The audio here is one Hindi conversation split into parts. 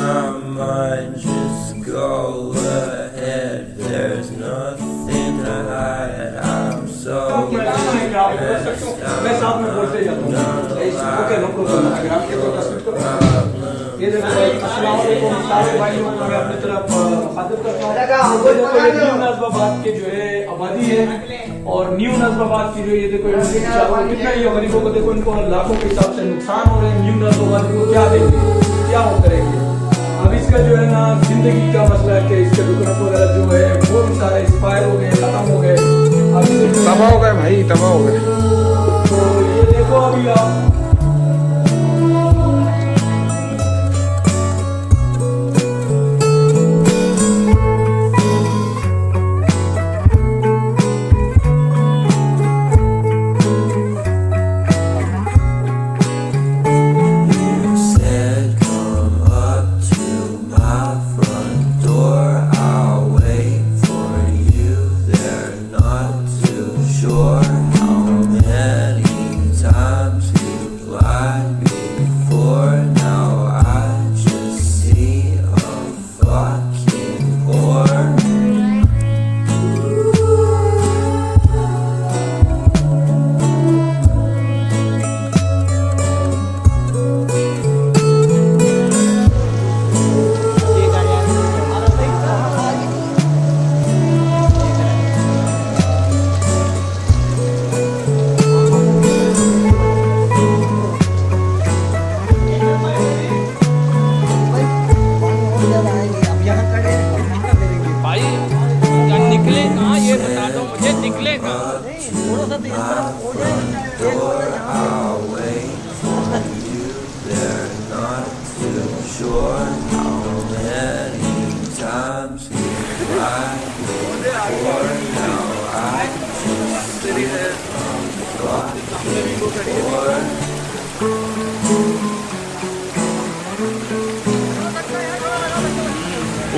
my mind, just go ahead. There's nothing to hide. I'm so depressed. I'm not ये देखो अस्सलाम वालेकुम सारे भाइयों को मैं अपनी तरफ मुखातिब करता हूँ। न्यू नाज़िबाबाद के जो है आबादी है और न्यू नाज़िबाबाद की जो ये देखो कितना ही गरीबों को देखो, इनको लाखों के हिसाब से नुकसान हो रहे हैं। न्यू नाज़िबाबाद को क्या देंगे, क्या वो करेंगे? अब इसका जो है ना जिंदगी का मसला है कि इसके दुकान वगैरह जो है वो भी सारे एक्सपायर हो गए, खत्म हो गए, तबाह हो गए भाई, तबाह हो गए। तो ये देखो अभी आप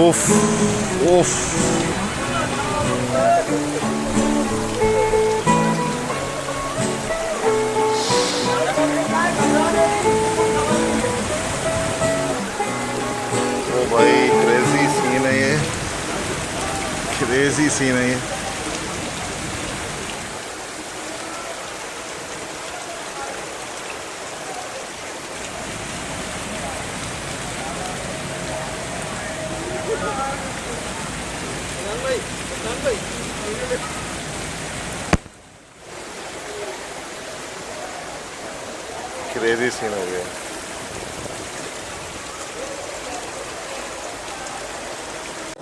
उफ उफ ओ भाई क्रेजी सीन है ये, क्रेजी सीन है ये। क्रेजी सीन हो गया।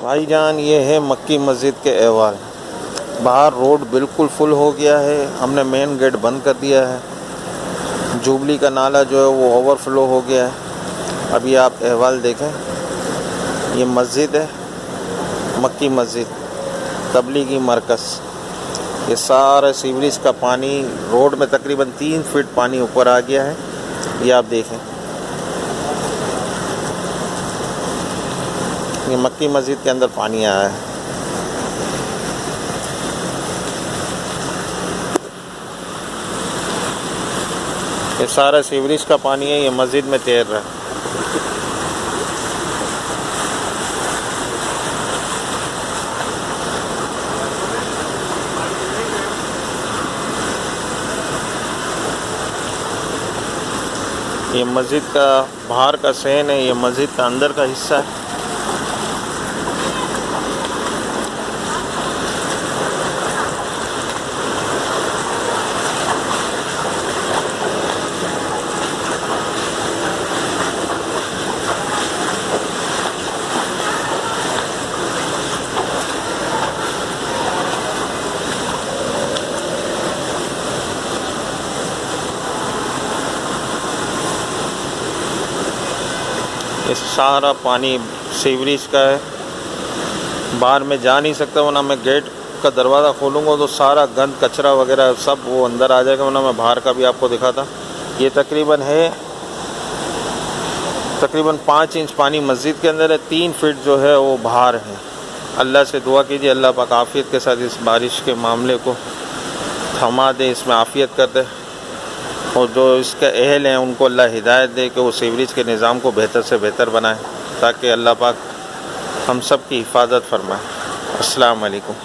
भाईजान ये है मक्की मस्जिद के अहवाल। बाहर रोड बिल्कुल फुल हो गया है, हमने मेन गेट बंद कर दिया है। जुबली का नाला जो है वो ओवरफ्लो हो गया है। अभी आप अहवाल देखें, ये मस्जिद है मक्की मस्जिद, तबलीगी मरकज़। ये सारा सीवरेज का पानी रोड में तकरीबन 3 फीट पानी ऊपर आ गया है। ये आप देखें, ये मक्की मस्जिद के अंदर पानी आया है। ये सारा सीवरेज का पानी है, ये मस्जिद में तैर रहा है। ये मस्जिद का बाहर का सेन है, ये मस्जिद का अंदर का हिस्सा है। ये सारा पानी सीवरेज का है, बाहर में जा नहीं सकता, वरना मैं गेट का दरवाज़ा खोलूँगा तो सारा गंद कचरा वगैरह सब वो अंदर आ जाएगा, वरना मैं बाहर का भी आपको दिखाता। ये तकरीबन 5 इंच पानी मस्जिद के अंदर है, 3 फीट जो है वो बाहर है। अल्लाह से दुआ कीजिए अल्लाह पाक आफ़ियत के साथ इस बारिश के मामले को थमा दे, इसमें आफ़ियत कर दे, और जो इसके अहल हैं उनको अल्लाह हिदायत दे कि वो सीवरेज के निज़ाम को बेहतर से बेहतर बनाए। ताकि अल्लाह पाक हम सब की हिफाजत फरमाए। अस्सलाम वालेकुम।